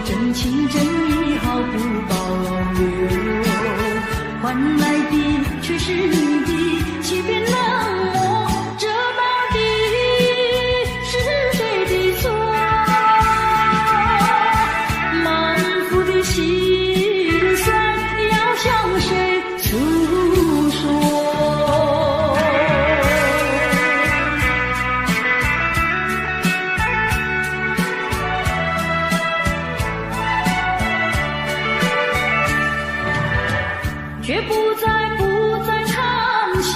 真情真意毫不保留，换来的却是你的欺骗冷漠，这到底是谁的错？满腹的心酸要向谁诉说？却不再叹息，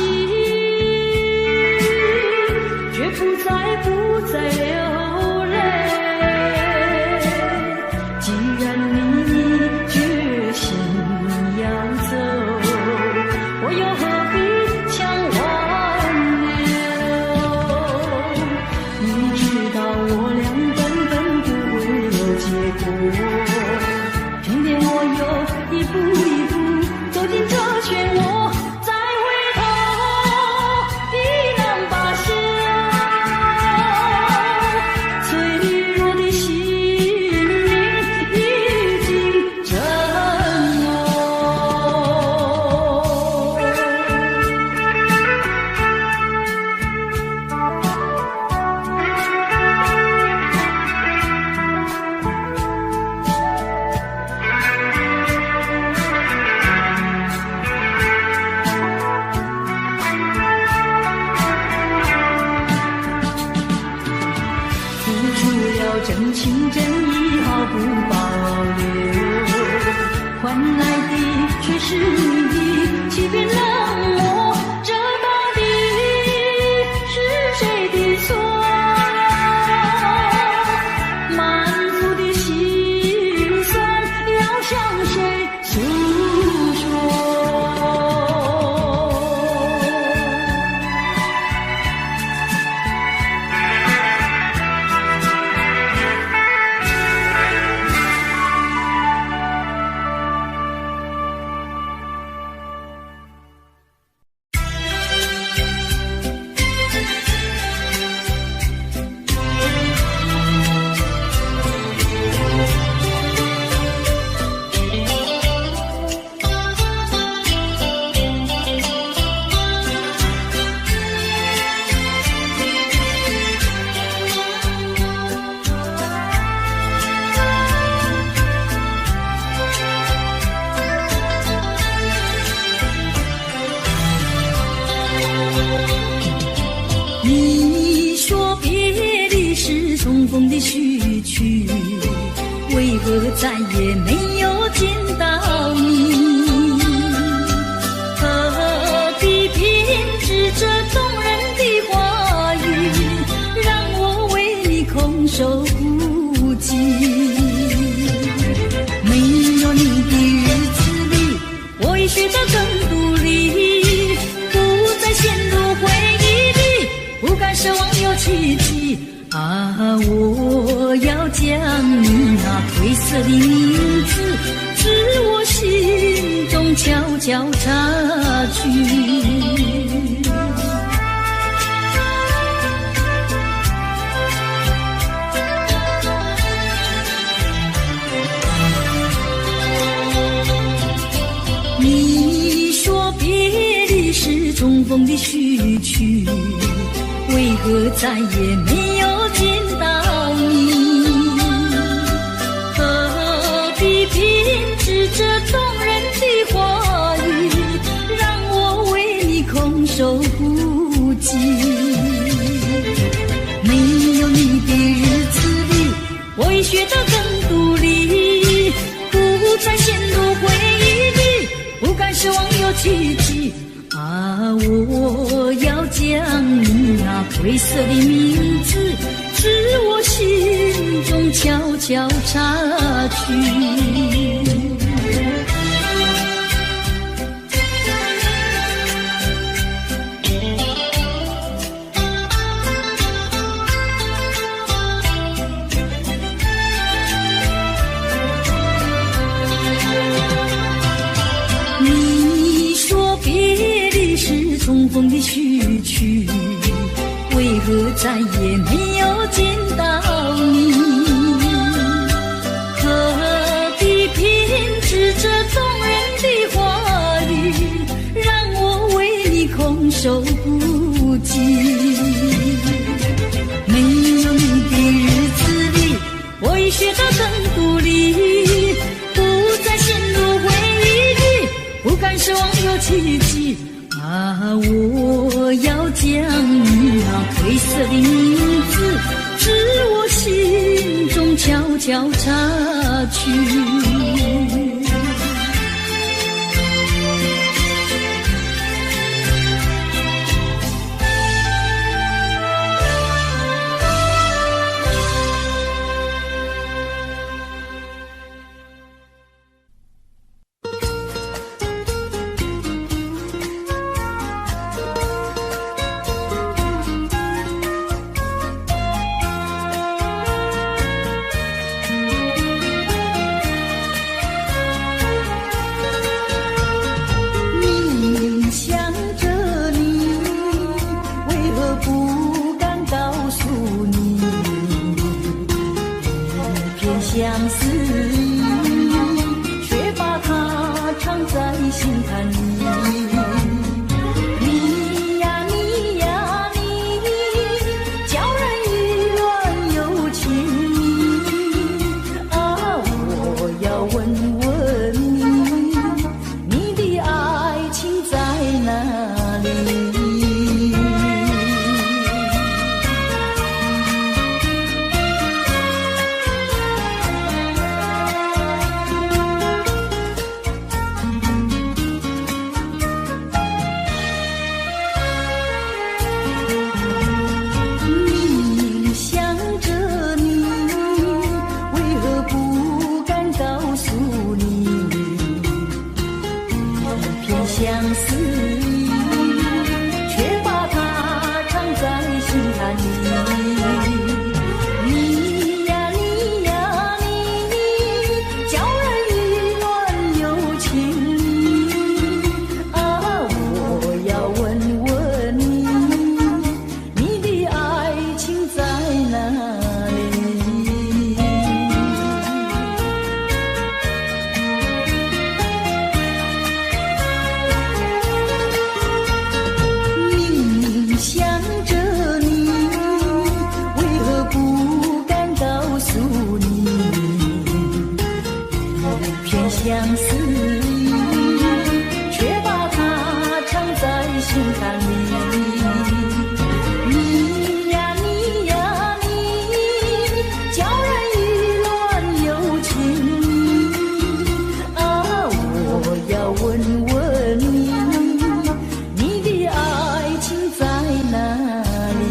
却不再流泪。既然你决心要走，我又何必强挽留？你知道我俩根本不会有结果，偏偏我又一步一步走进这漩涡，再回头已难罢休。脆弱的心灵已经震落。真情真意毫不保留，换来的却是你的欺骗冷漠，这到底是谁的错？满腹的心酸要向谁诉说？你说别离是重逢的序曲，为何再也没有见到你？何必编织这动人的话语，让我为你空守孤寂？没有你的日子里，我已学得更独立，不再陷入回忆里，不敢奢望有奇迹啊！我要将你那褪色的名字，自我心中悄悄擦去。你说别离是重逢的序曲，为何再也没有见到你？何必编织这动人的话语，让我为你空守孤寂？没有你的日子里，我已学得更独立，不再陷入回忆里，不敢奢望有奇迹啊！我要将你那褪色的名字，自我心中悄悄擦去。重逢的序曲，为何再也没有见到你？何个奇迹啊！我要将你那褪色的名字，至我心中悄悄擦去。相思意，却把它藏在心坎里。你呀你呀你，叫人意乱又情迷啊！我要问问你，你的爱情在哪里？相思意，却把它藏在心坎里。你呀你呀你，叫人意乱又情迷啊！我要问问你，你的爱情在哪里？想着你，为何不敢告诉你？片相思意，却把它藏在心坎里。你呀你呀你，叫人意乱又情迷啊！我要问问你，你的爱情在哪里？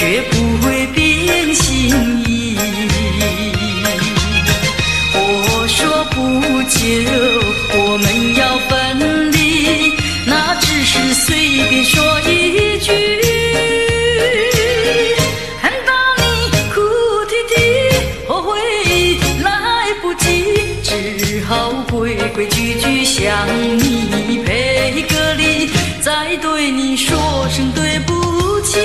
绝不会变心意。我说不久我们要分离，那只是随便说一句，看到你哭啼啼，后悔来不及，只好规规矩矩向你赔个礼，再对你说声对不起。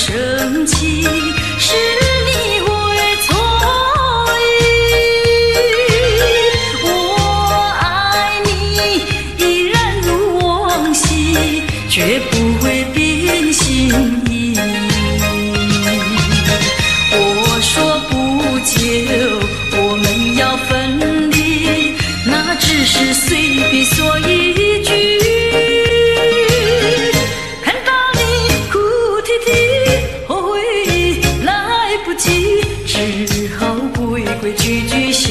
生气是你会错意，我爱你依然如往昔，绝不会变心意。我说不久我们要分离，那只是随便说一句，只好规规矩矩向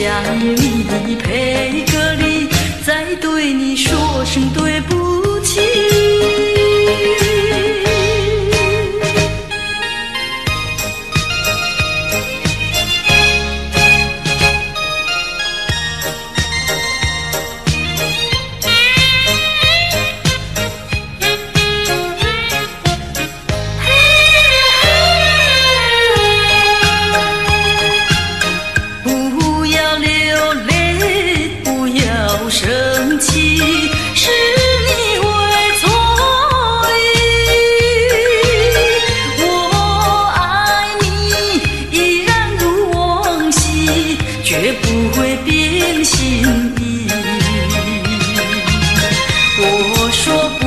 你赔个礼，再对你说声对不起。生气是你会错意，我爱你依然如往昔，绝不会变心意。我说不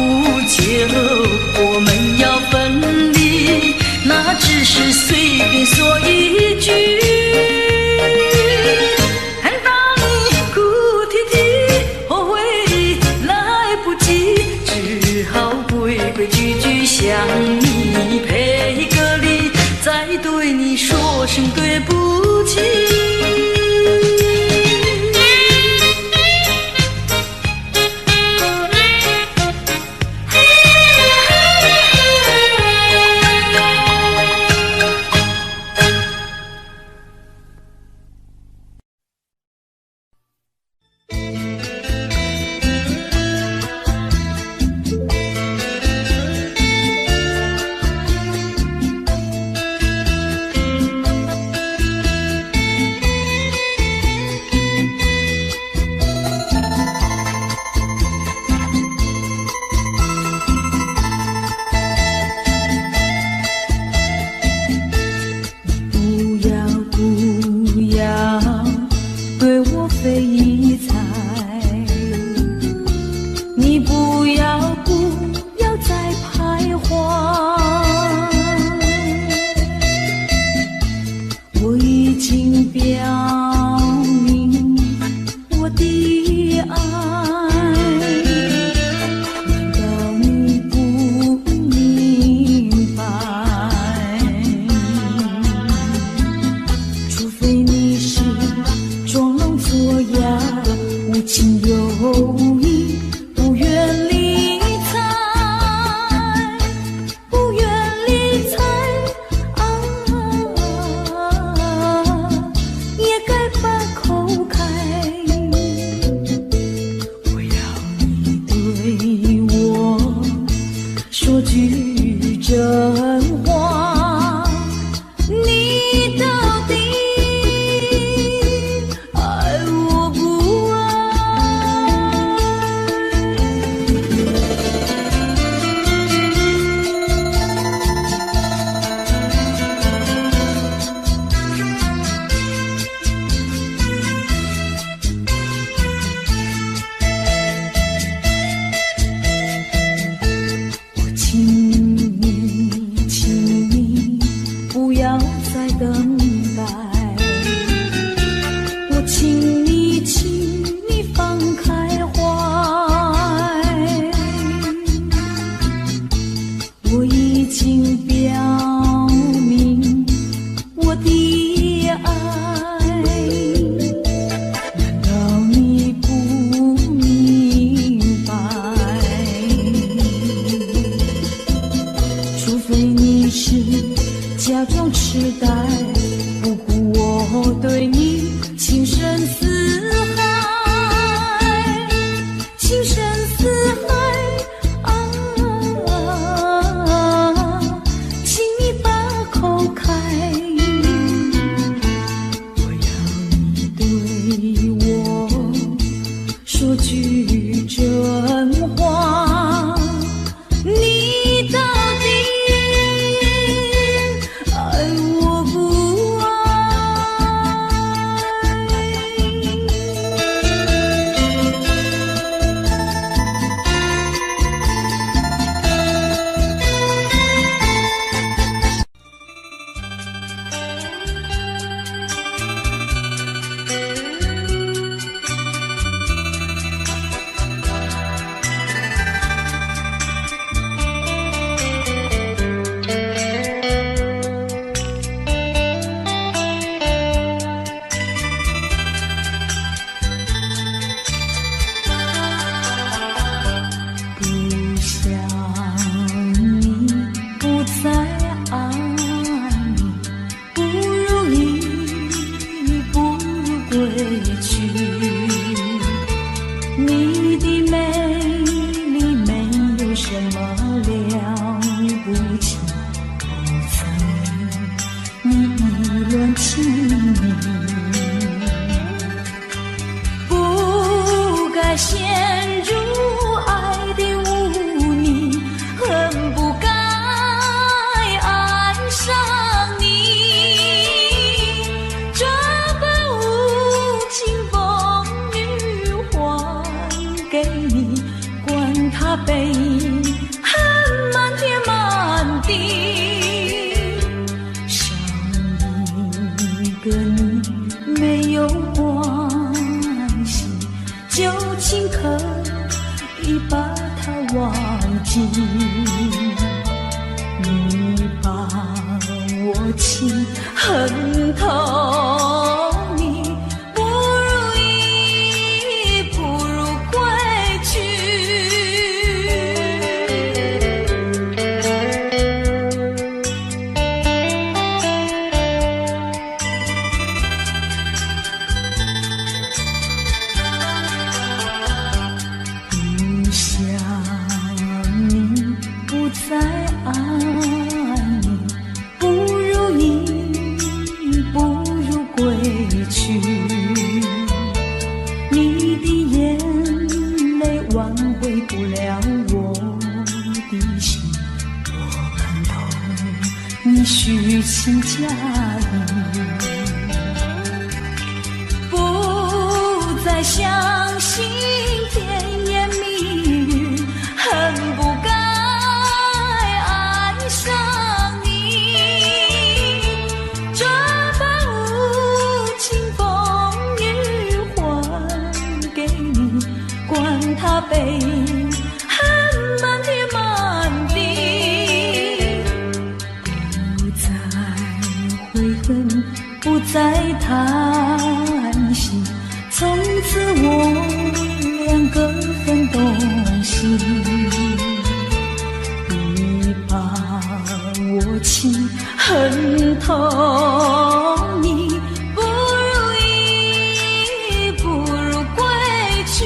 久我们要分离，那只是随便说一句，规规矩矩向你赔个礼，再对你说声对不起。再陷入爱的污泥，恨不该爱上你。这般无情风雨还给你，管他悲恨满天满地，少一个你没有关系，就请可以把它忘记。你把我情恨透，你不如意，不如归去。不想你，不再爱你，不如意，不如归去。你的眼泪挽回不了我的心，我看透你虚情假意，不再相信甜言蜜语，恨不该爱上你。这般无情风雨还给你，管他悲恨满天满地。不再悔恨，不再叹息，从此我两个分东西。你把我情恨透，你不如意，不如归去。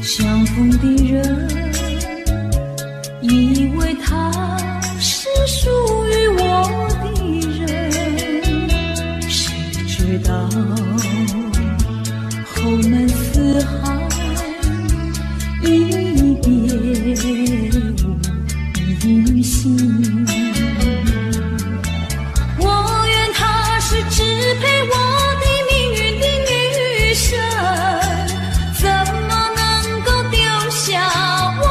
相逢的人，以为他是属于我的人，谁知道后门四海，一别无音信。我愿他是支配我的命运的女神，怎么能够丢下我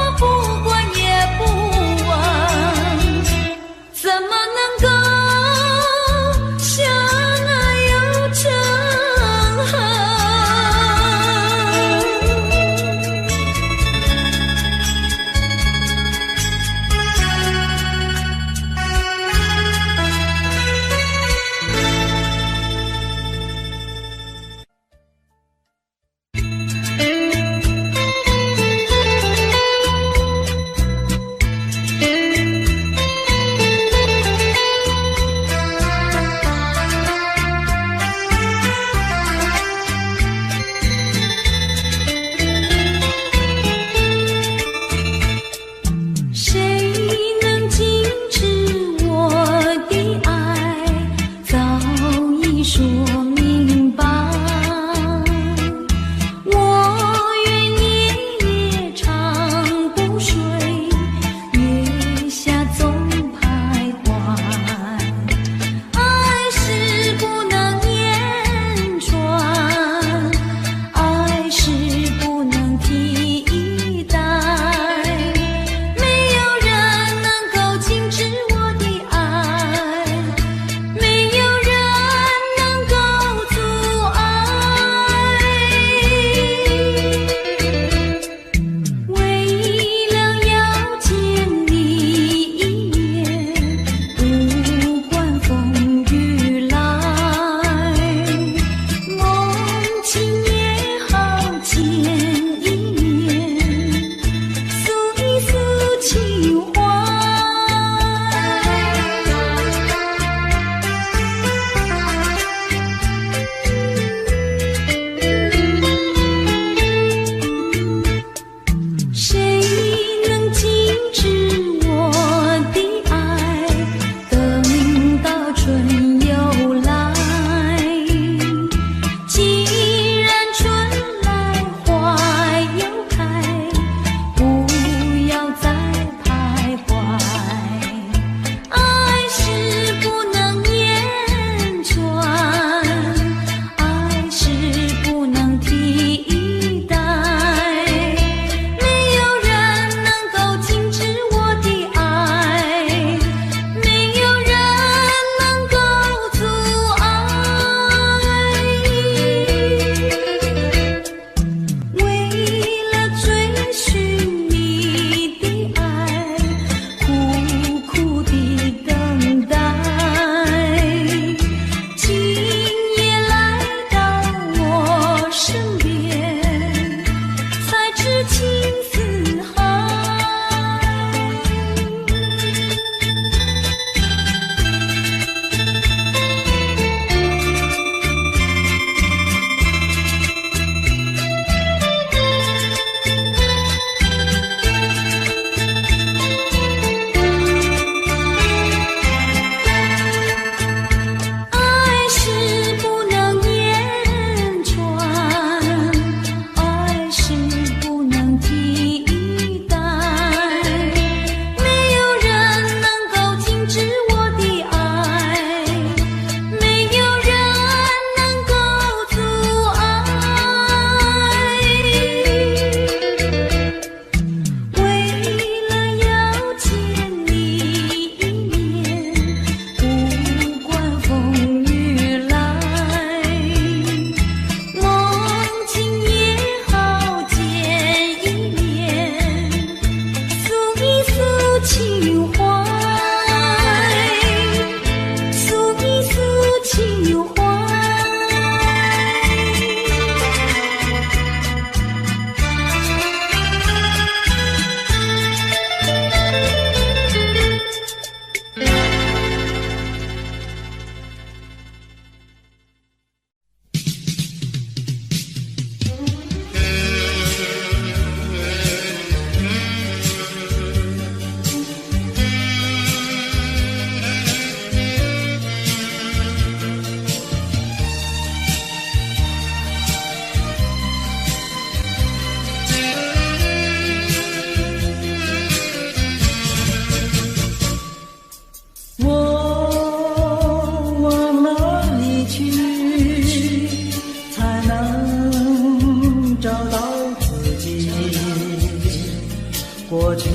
过去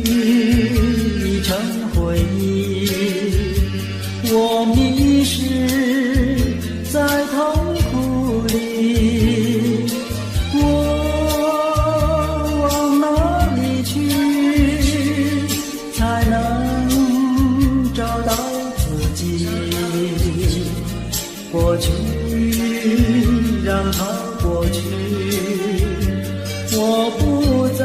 已成回忆，我迷失在痛苦里，我往哪里去才能找到自己？过去让它过去，我不再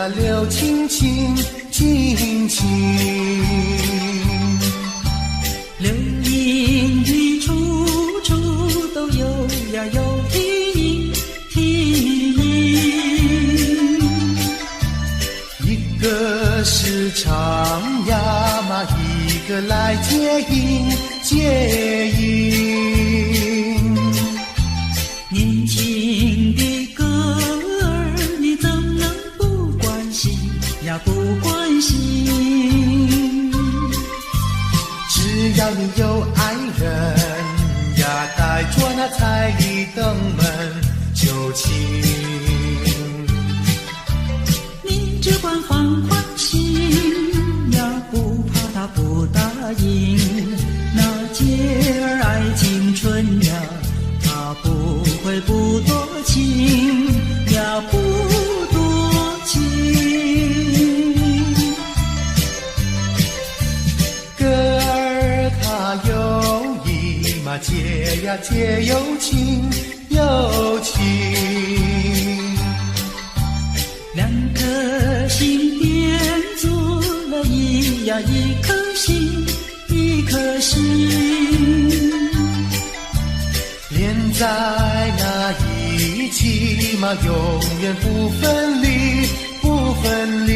呀留青青青青，流云的处处都有呀有啼音，一个是唱呀嘛，一个来接应接应。年轻的歌儿，你怎能不关心呀不关心？只要你有爱人呀，带着那彩礼登门求亲，你只管放宽心呀，不怕他不答应。那姐儿爱青春呀，他不会不多情呀，不多情。歌儿它有意嘛，结呀结有情有情，两颗心变做了一颗心一颗心，连在那一起嘛，永远不分离不分离。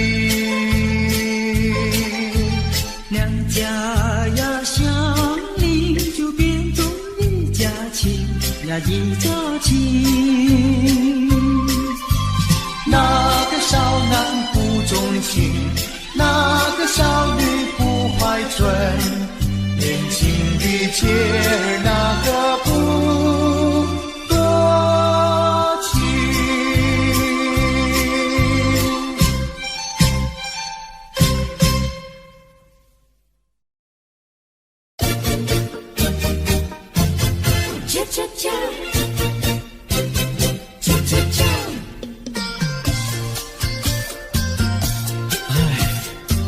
两家呀相邻，就变作一家亲呀一家亲。那个少男不钟情，那个少女不怀春，年轻的姐儿那个不多情。恰恰恰，恰恰恰。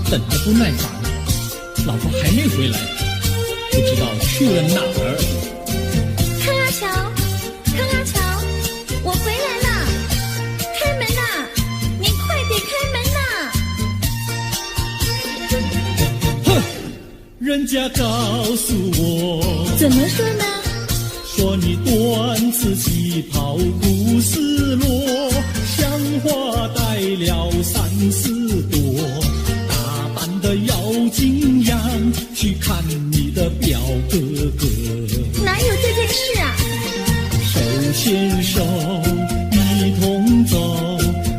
等得不耐烦了，老婆还没回来，不知道去了哪儿。康阿乔，康阿乔，我回来了，开门呐！你快点开门呐！哼，人家告诉我，怎么说呢？说你短次旗袍不丝落，像花戴了3、4朵，打扮得妖精样，去看你的表哥哥。哪有这件事啊？手牵手一同走，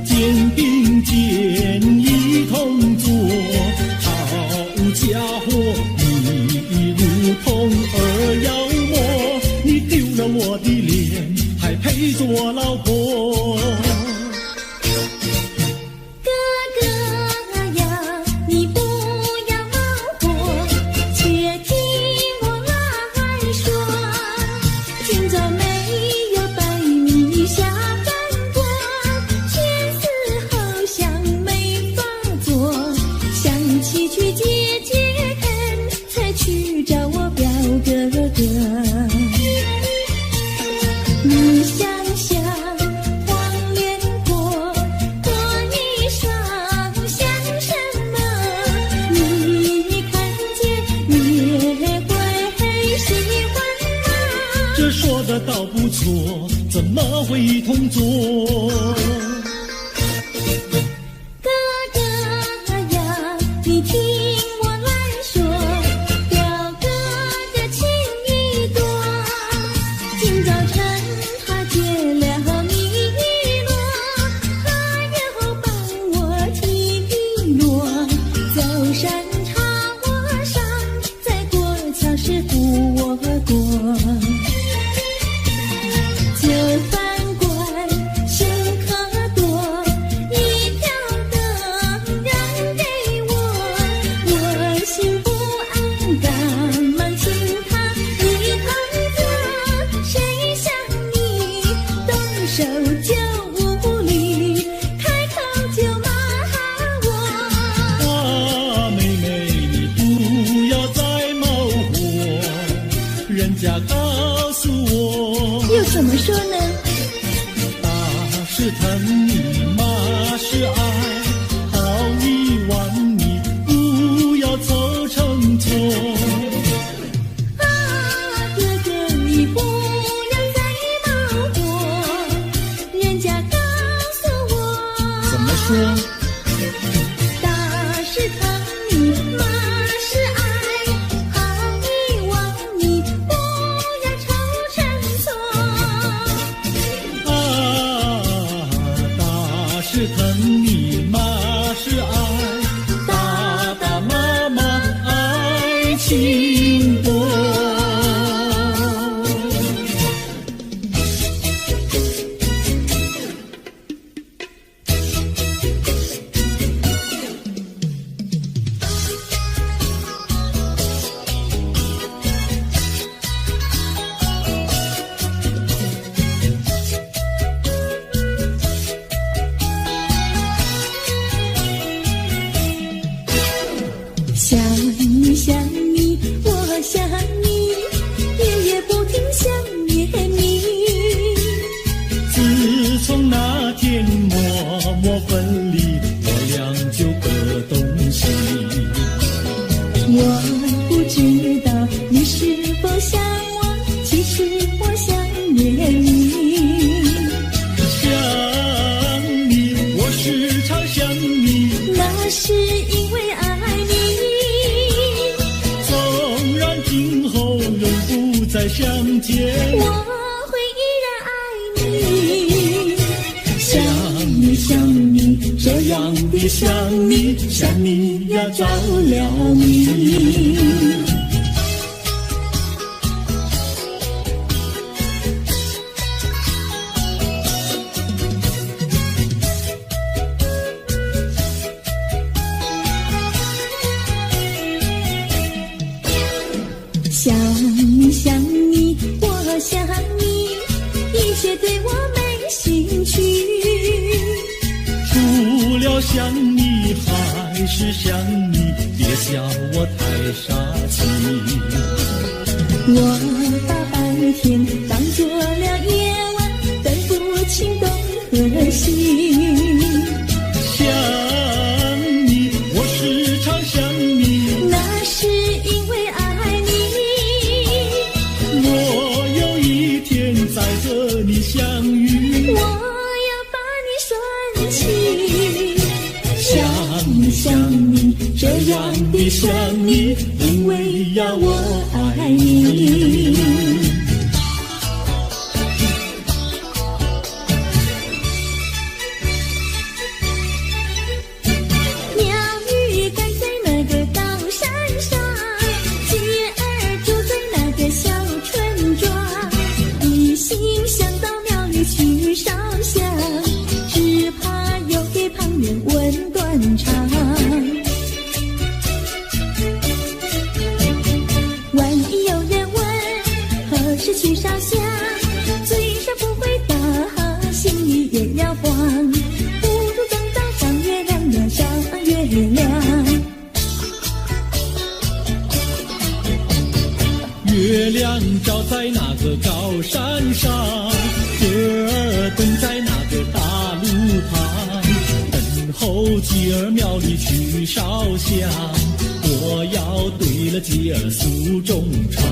肩并肩一同坐，好家伙，你如同儿妖魔，你丢了我的脸，还配做我老婆？哥哥呀，你不要恼火，且听我来说。今早没有白米下饭锅，前思后想没法做，想起去解解恨，才去找我表哥哥。你想想黄连果，果衣裳像什么？你看见也会喜欢吗？这说的倒不错，怎么会一同做？哥哥呀，你听我来说，表哥的情意多。今早晨他接了你一落，他又帮我提一摞，走山茶我上，再过桥是扶我过。就饭馆剩可多，一条灯让给我，我心不安，赶忙请他一同坐。谁想你动手就无理，开口就骂我。啊，妹妹，你不要再冒火，人家告诉我，又怎么说呢？打是疼你，骂是爱，心多。想你想你，我想你，夜夜不停想念你。自从那天默默分离，我俩就各东西。我不知道你是否想我，其实我想念你。想你，我时常想你，那是因为爱你。今后永不再相见，我会依然爱你。想你想你，这样的想你，想你呀着了迷。想你想你，我想你，一切对我没兴趣。除了想你还是想你，别笑我太傻气。我把白天当作了夜晚，分不清东和西。想你，我时常想你，那是因为爱你。我有一天再和你相遇，我要把你拴起。想你想你，这样的想你，因为呀我爱你。鸟语盖在那个高山上，鸡儿住在那个小村庄。一心想到庙里去烧香，只怕又给旁人问断肠。万一有人问何时去烧香，嘴上不回答，心里也要慌。不如等到上月亮呀上月亮。月亮照在那个高山上，歌儿蹲在那个大路旁，等候鸡儿庙里去烧香，我要对了鸡儿诉衷肠。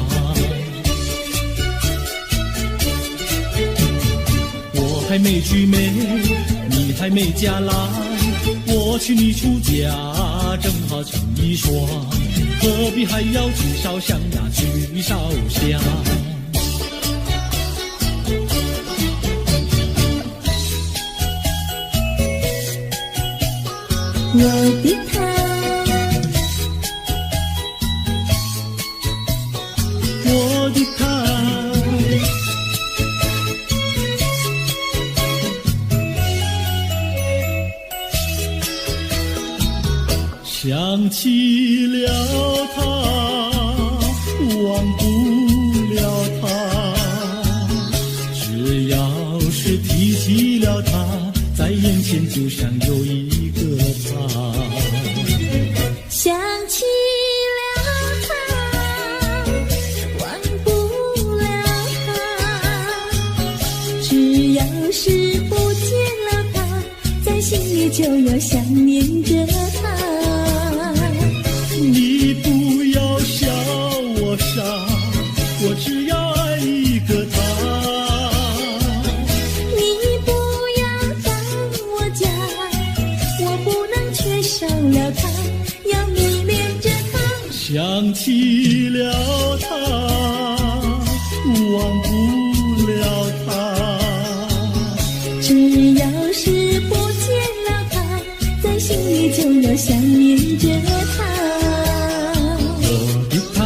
我还没娶妹，你还没嫁来，我娶你出嫁，正好成一双，何必还要去烧香呀，去烧香。我的他，我的他，想起了他，忘不了他，只要是提起了他，在眼前就像有一个他。想起了他，忘不了他，只要是不见了他，在心里就要想念着他。你不要笑我傻，我只要爱一个他。你不要当我假，我不能缺少了他，要迷恋着他。想起了他，忘不了他，只要是不见了他，在心里就要想念着他。我的他。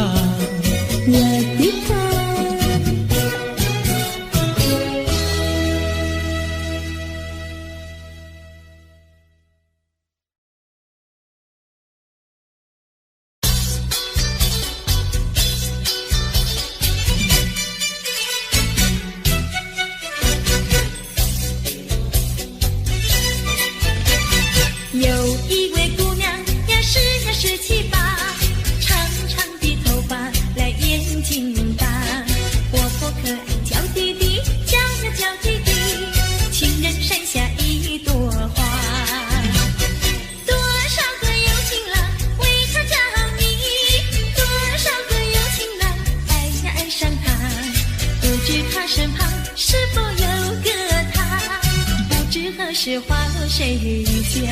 是花落谁家？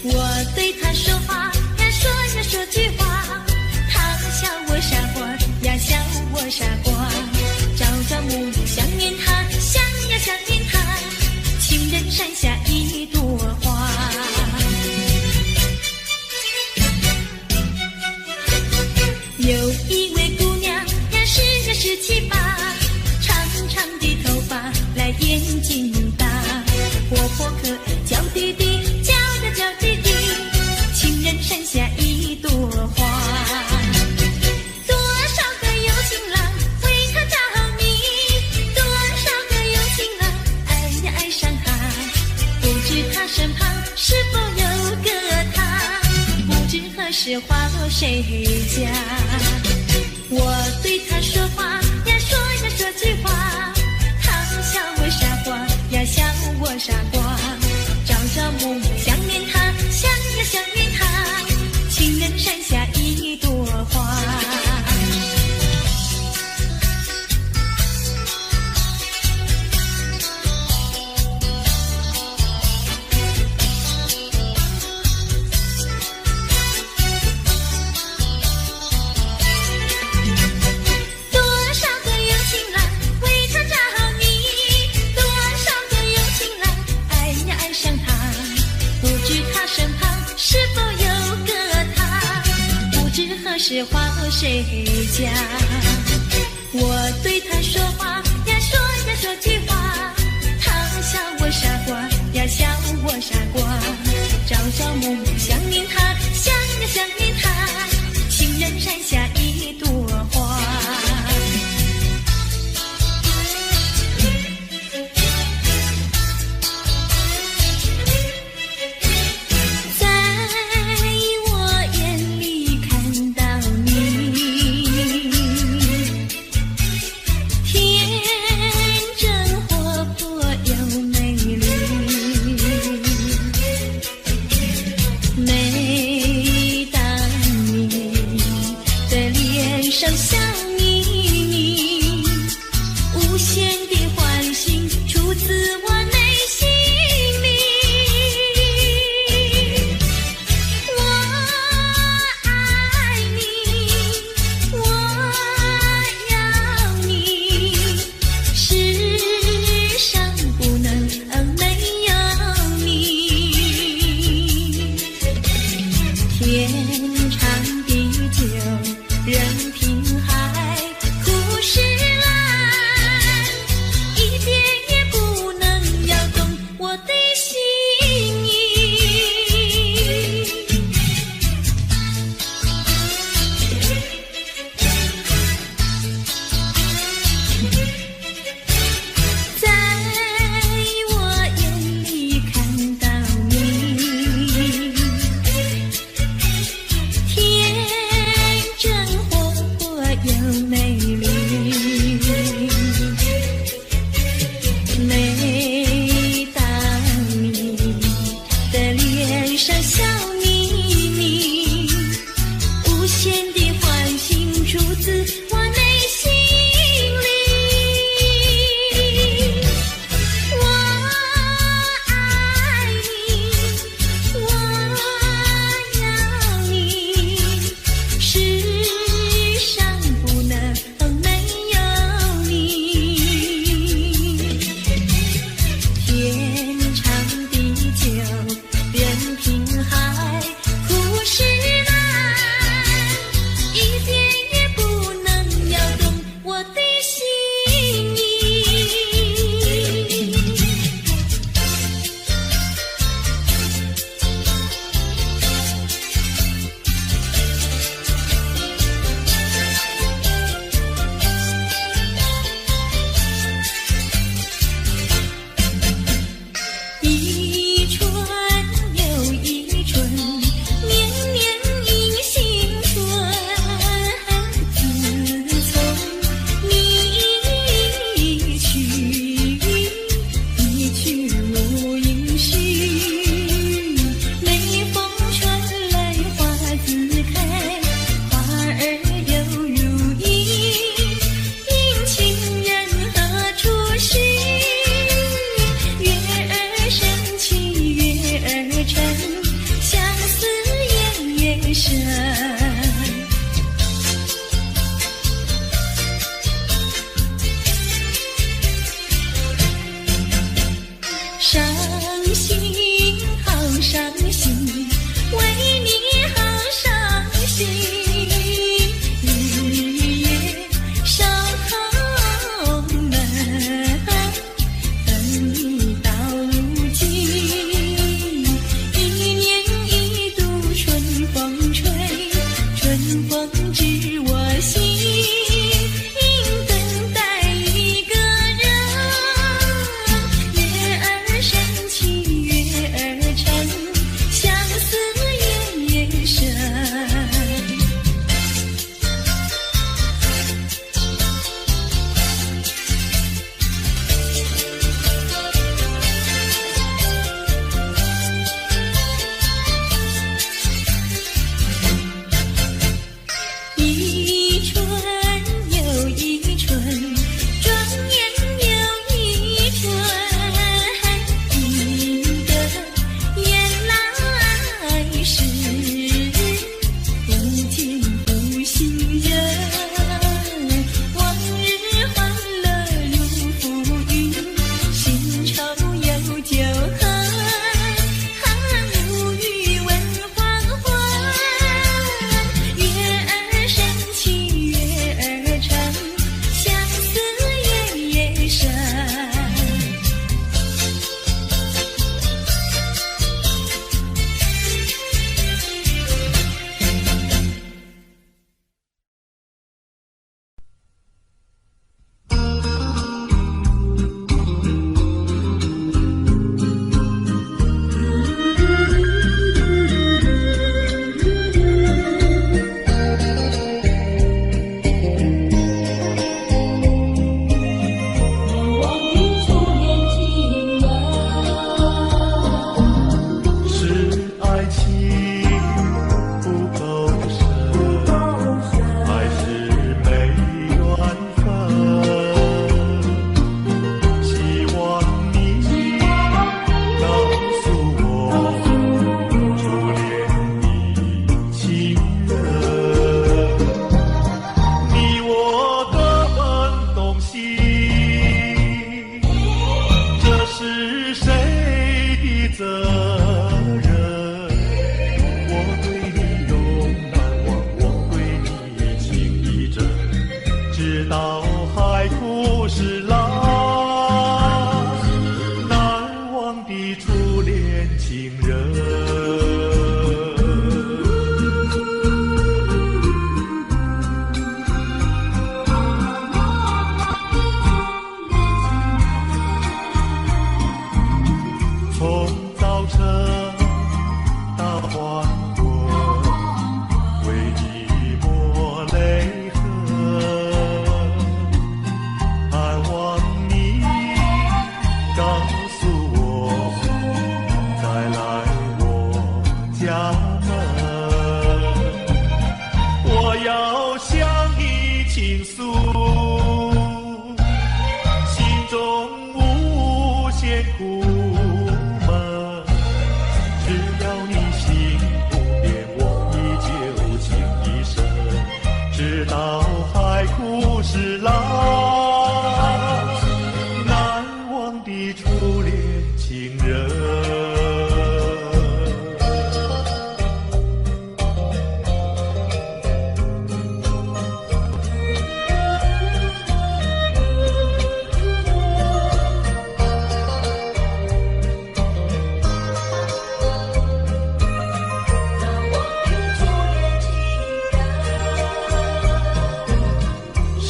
我对他说话呀，说句话，他笑我傻瓜呀，笑我傻瓜。朝朝暮暮想念他，想念他，情人山下一朵花。有一位姑娘呀，17、18，长长的头发，来眼睛大，活泼可爱，娇滴滴，娇滴滴，情人山下一朵花。多少个有情郎为她着迷，多少个有情郎爱呀爱上她，不知她身旁是否有个他，不知何时花落谁家。我对他说话呀，说句话，他笑我傻瓜呀，笑我傻瓜。朝朝暮暮想念他，想念他，情人山下一朵花。是花落谁家？我对他说话呀，说句话，他笑我傻瓜呀，笑我傻瓜。朝朝暮暮想念他，想念他，情人山下一朵花。每当一春又一春，转眼又一春，记得原来是不见不行人，往日欢乐如浮云，新愁又旧恨，无语问黄昏，月儿升起月儿沉，相思夜夜深。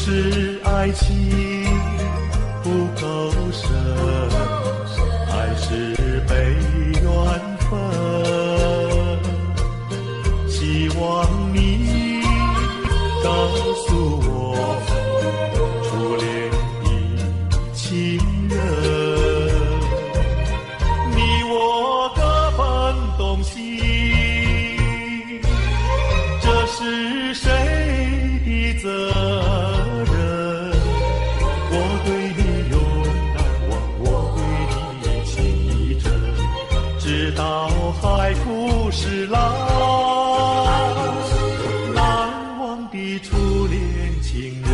是爱情不够深，还是没缘分？希望你告诉我，初恋的情人，你我各分东西，这是谁的责任？我对你永难忘，我对你情意真，直到海枯石烂，难忘的初恋情人。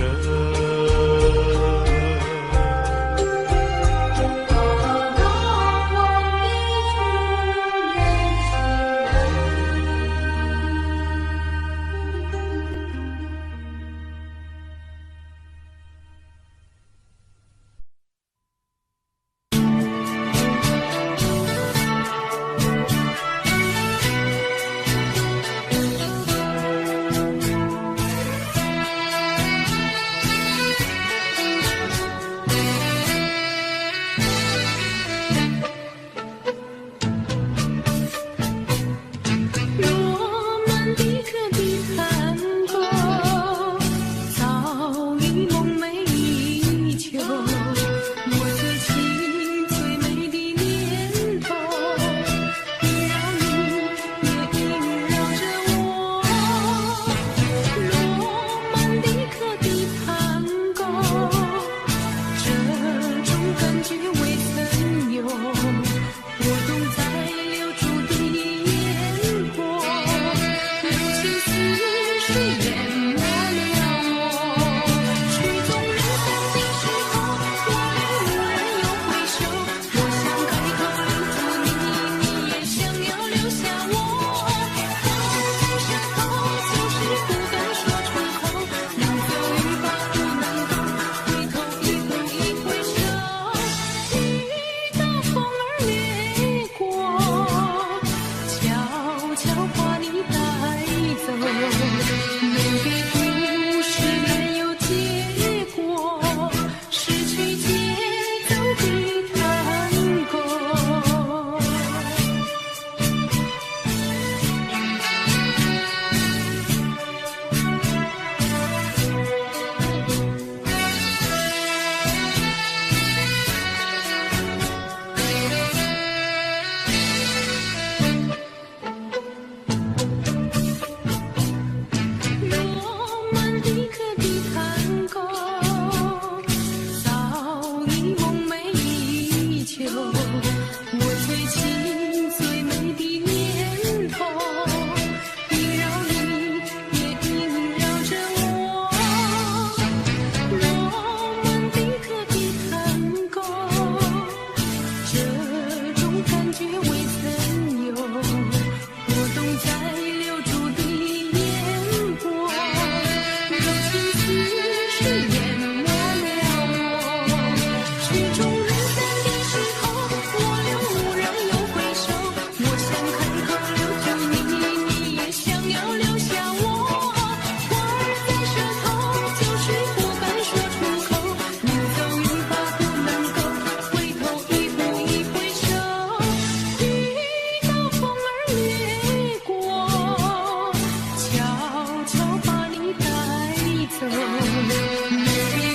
的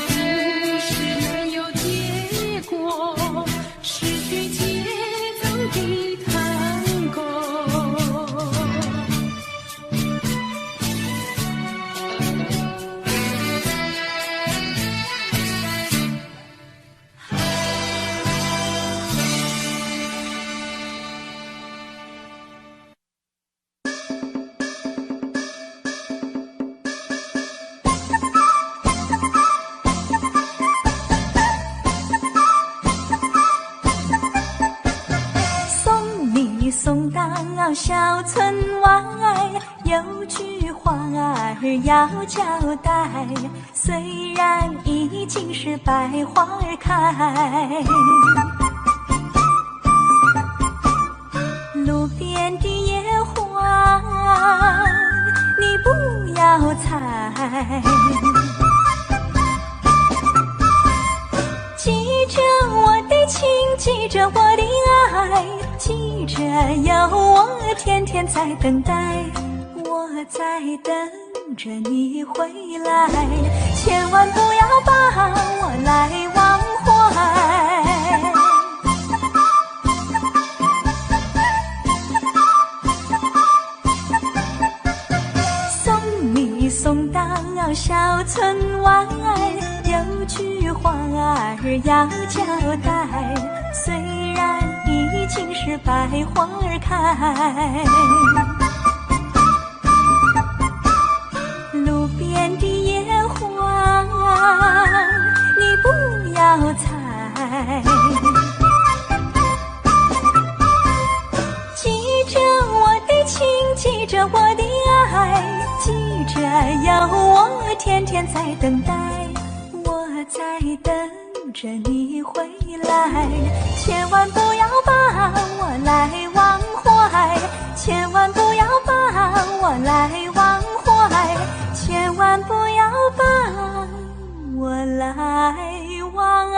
故事没有结果，失去节奏的探戈。送到小村外，有句话儿要交代，虽然已经是百花儿开，路边的野花你不要采，记着我的情，记着我的爱，记着有我天天在等待，我在等着你回来，千万不要把我来忘怀。送你送到小村外，有句话儿要交代，虽然已经是百花儿开，路边的野花你不要采，记着我的情，记着我的爱，记着有我天天在等待，我在等着你回来，千万不要把我来忘怀，千万不要把我来忘怀，千万不要把我来忘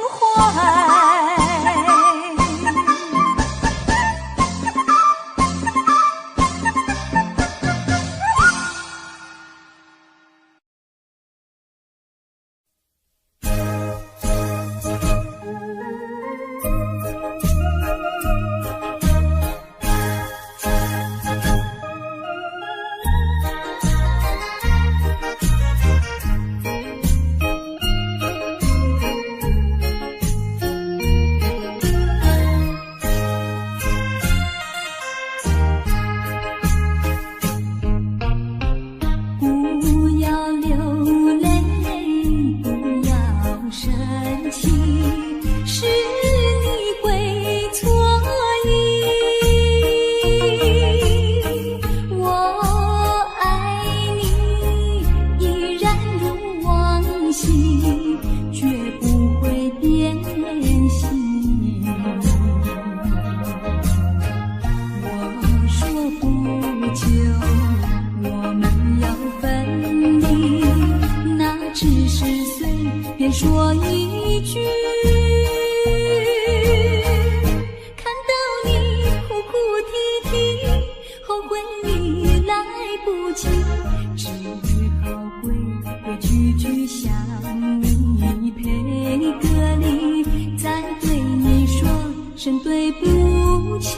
怀。说一句，看到你哭哭啼啼，后悔已来不及，只好规规矩矩向你赔个礼，再对你说声对不起。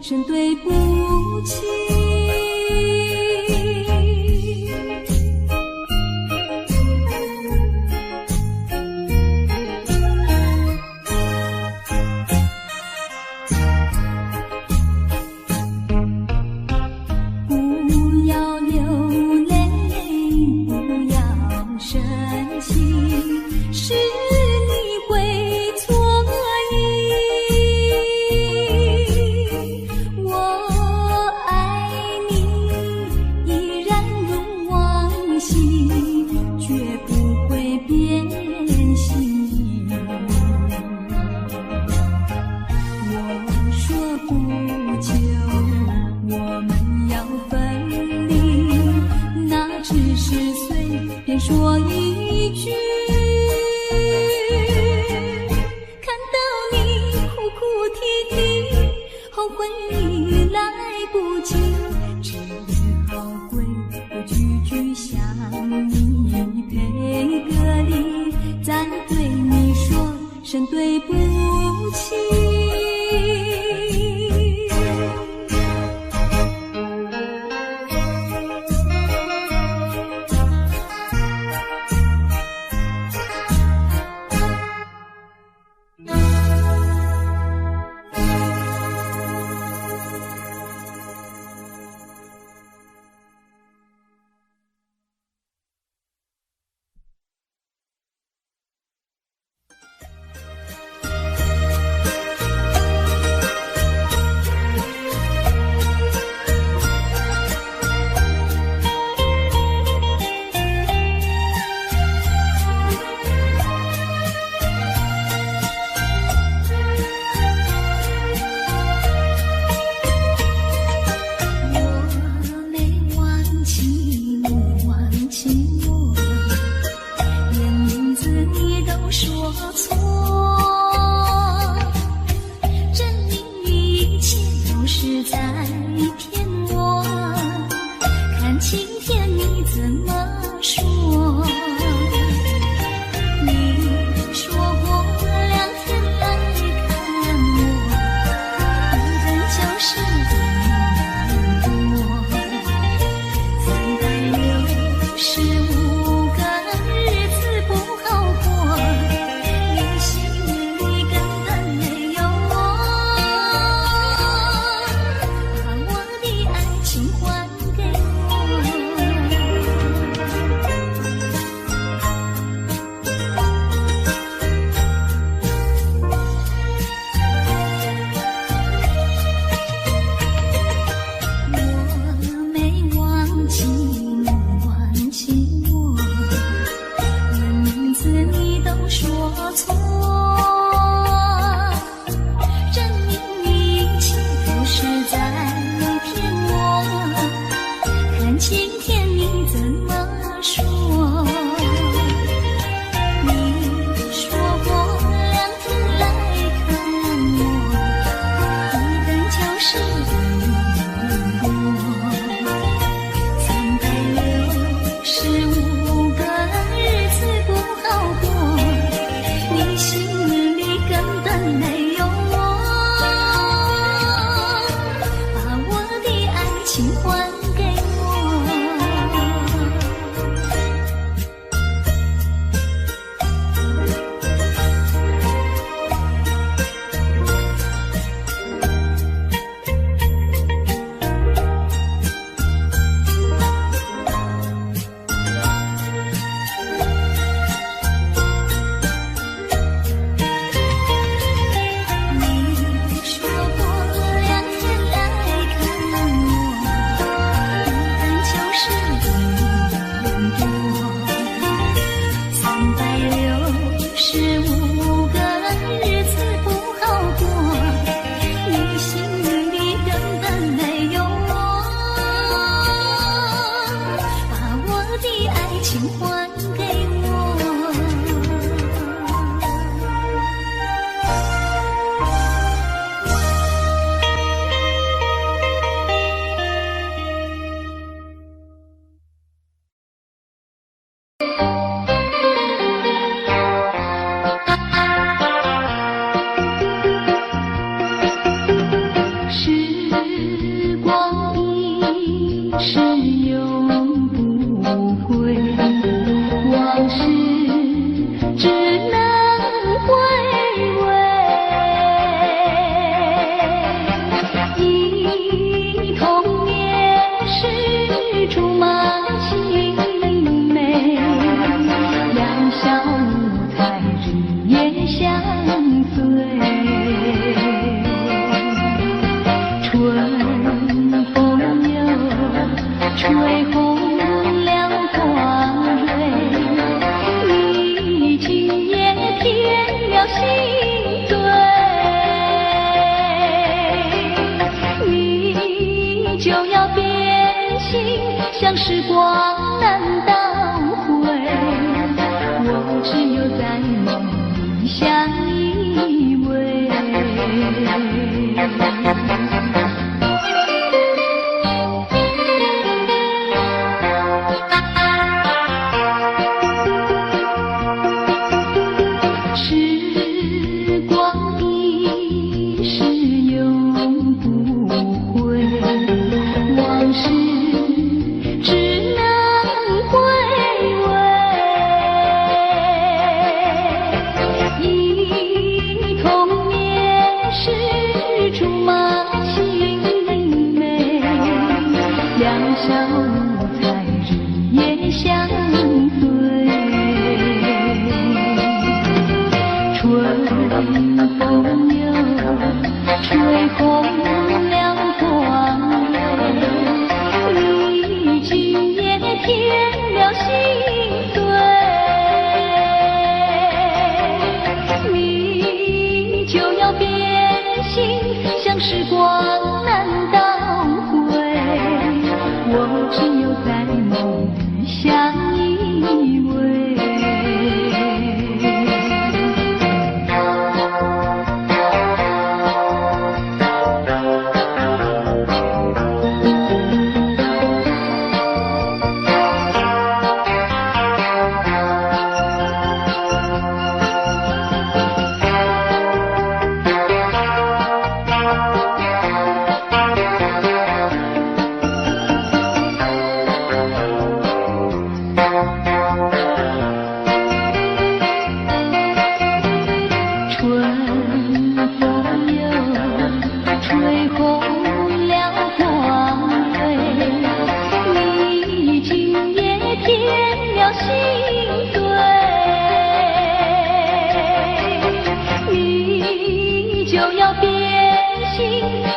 声对不起。不要流泪，不要生气，是你会错意。我爱你，依然如往昔，绝不会变心。我说不久我们要分离，那只是随便说一句。看到你哭哭啼啼，后悔已来不及，只好规规矩矩向你赔个礼，再对你说声对不起。就要变心，像时光难倒回，我只有在梦里相依偎。时光一逝永不回，往事只能回味。忆童年时竹马青梅，两小无猜日夜相对。春风又吹红了光蕊，你今夜添了心碎，你就要变心，像时光难倒回，我只有在梦里相依偎。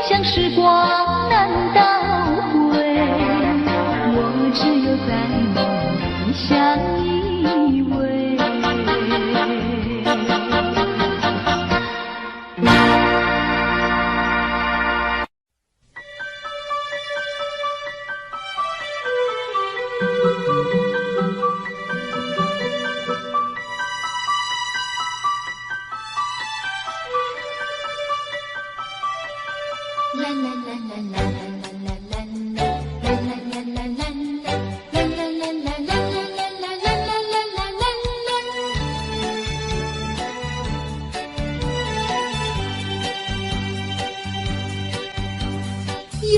像时光难倒回，我只有在梦里相依偎。有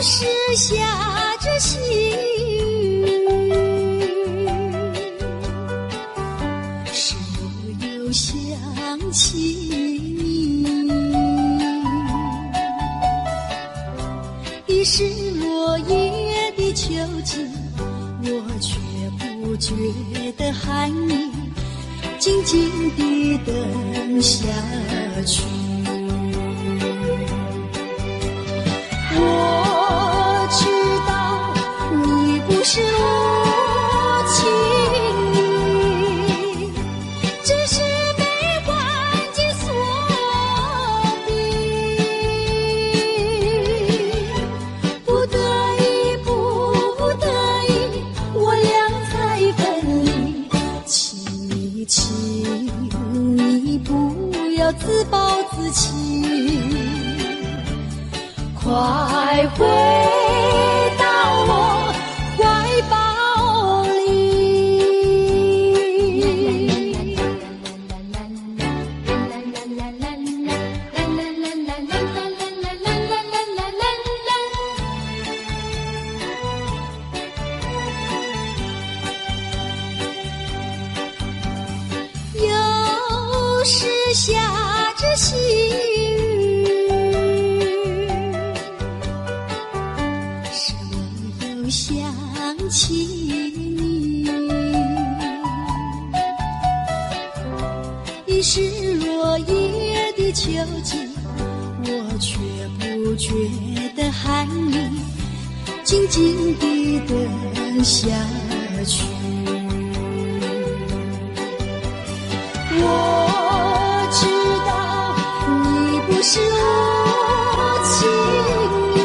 时下着细雨，是我又想起你。已是落叶的秋季，我却不觉得寒意，静静地等下去。我知道你不是无情意，只是没关紧锁闭，不得已，不得已，我俩才分离。请你不要自暴自弃，快回到我怀抱里。有时下着细想起你，已是落叶的秋季，我却不觉得寒意，静静地等下去。我知道你不是无情意，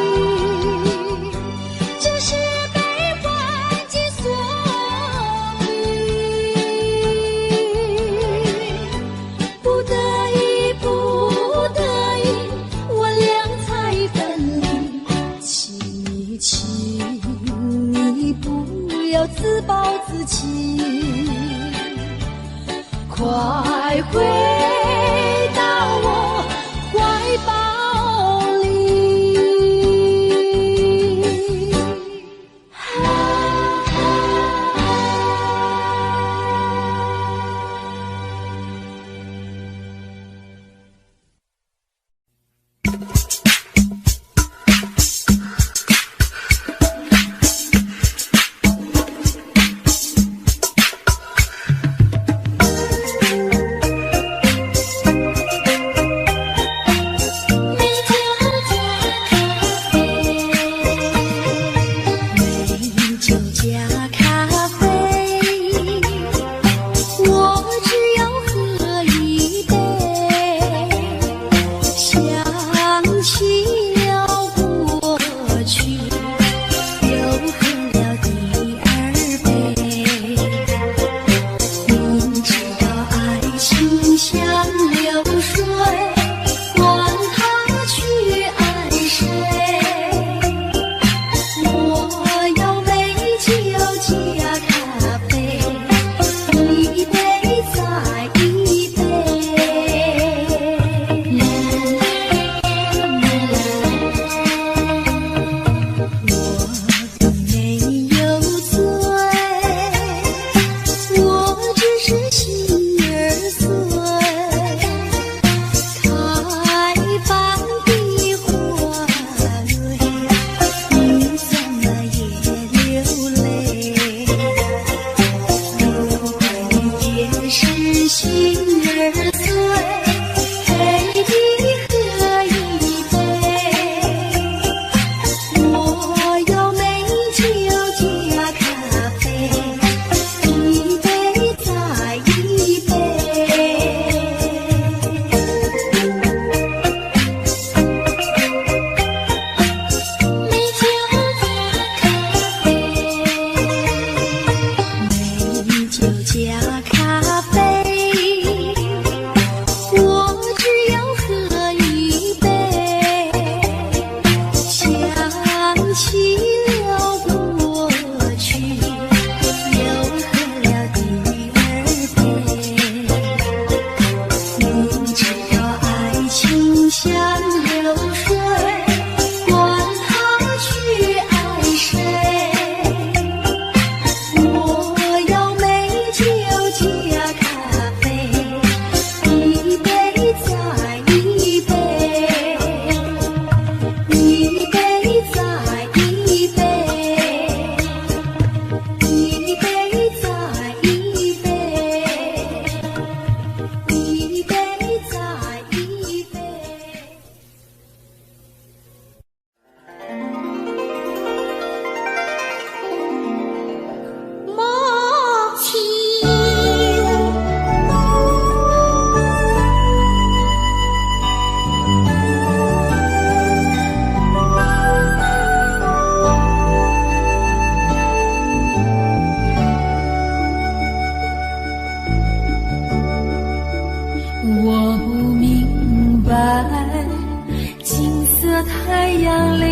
太阳里，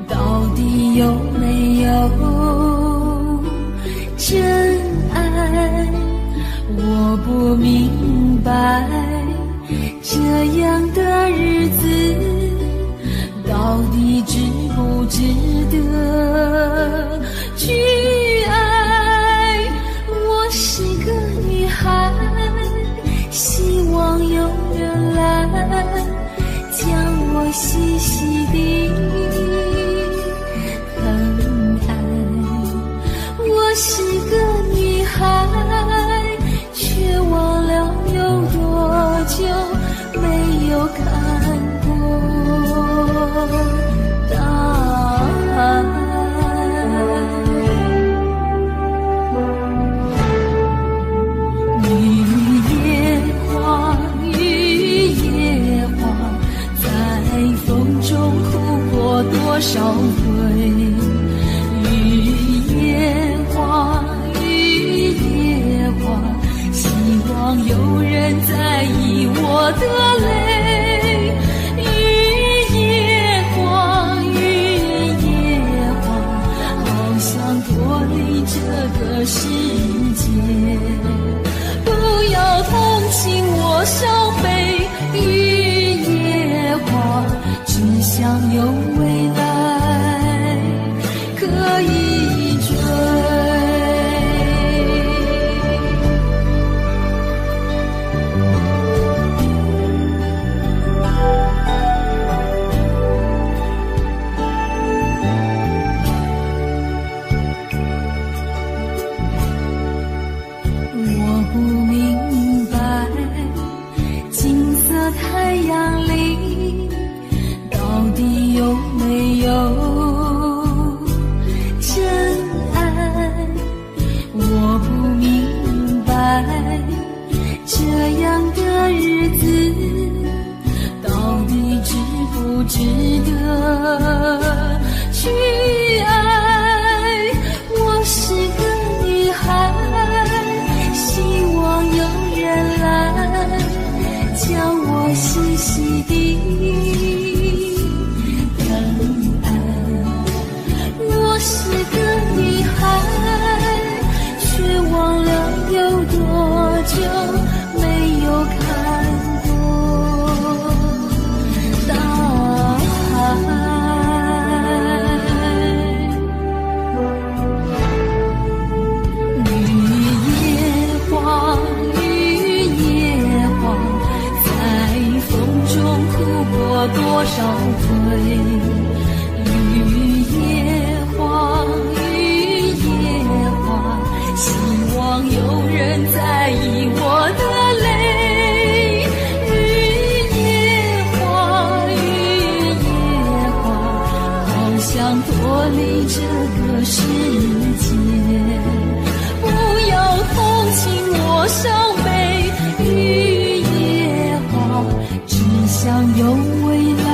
到底有没有真爱？我不明白，这样的日子到底值不值得去爱？我是个女孩，希望有人来将我细细地疼爱。我是个女孩，却忘了有多久没有看过大海。雨也花，雨也花，在风中哭过多少回。雨也花，雨也花，希望有人在意我的泪。雨也花，雨也花，好想脱离这个世界。不要同情我伤悲，雨也花，只想有未来可以追。我不明白，金色太阳里到底有没有真爱？我不明白，这样的日子到底值不值得去爱？我是个女孩，希望有人来将我细细地疼爱。我是个女孩，却忘了有多久没有看过大海。多少回，雨也花，雨也花，希望有人在意我的泪。雨也花，雨也花，好想脱离这个世界。不要同情我伤悲，雨也花，只想有未来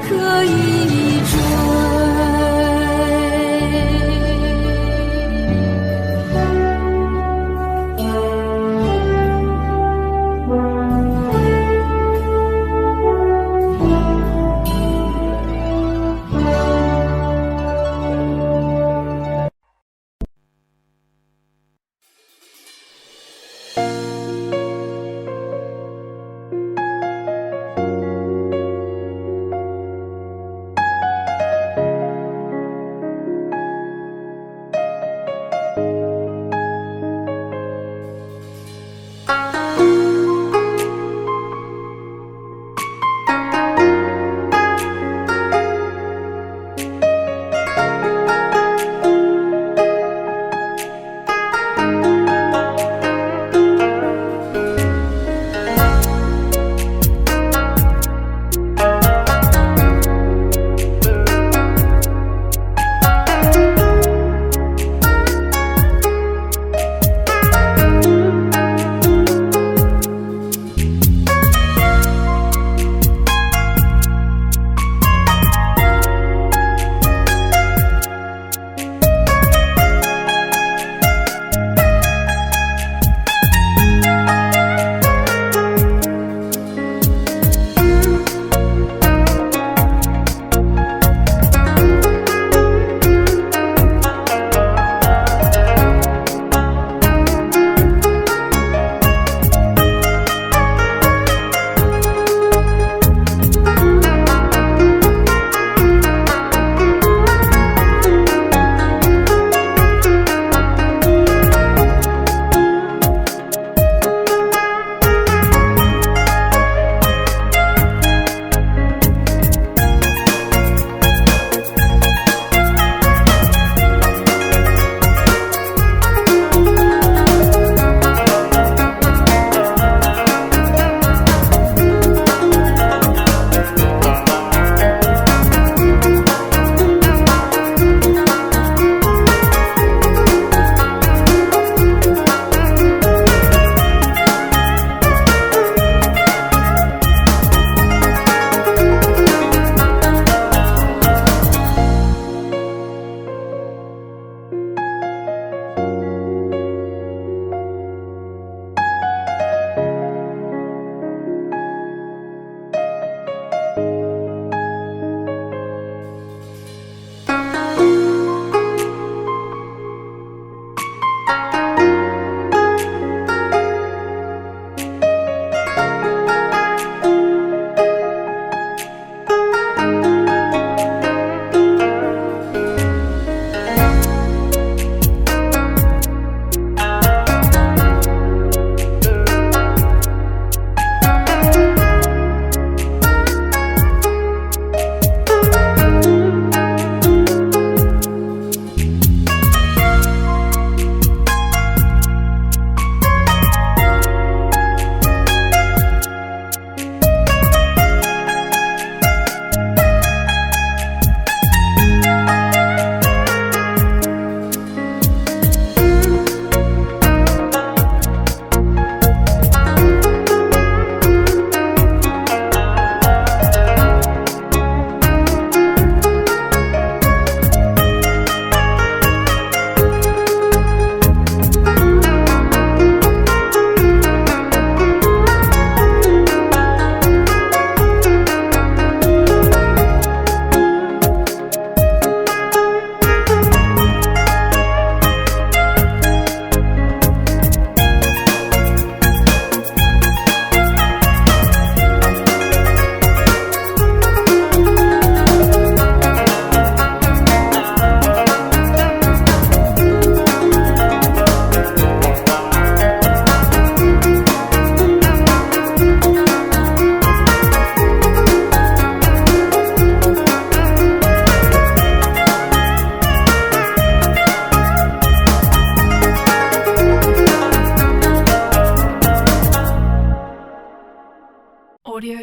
可以追。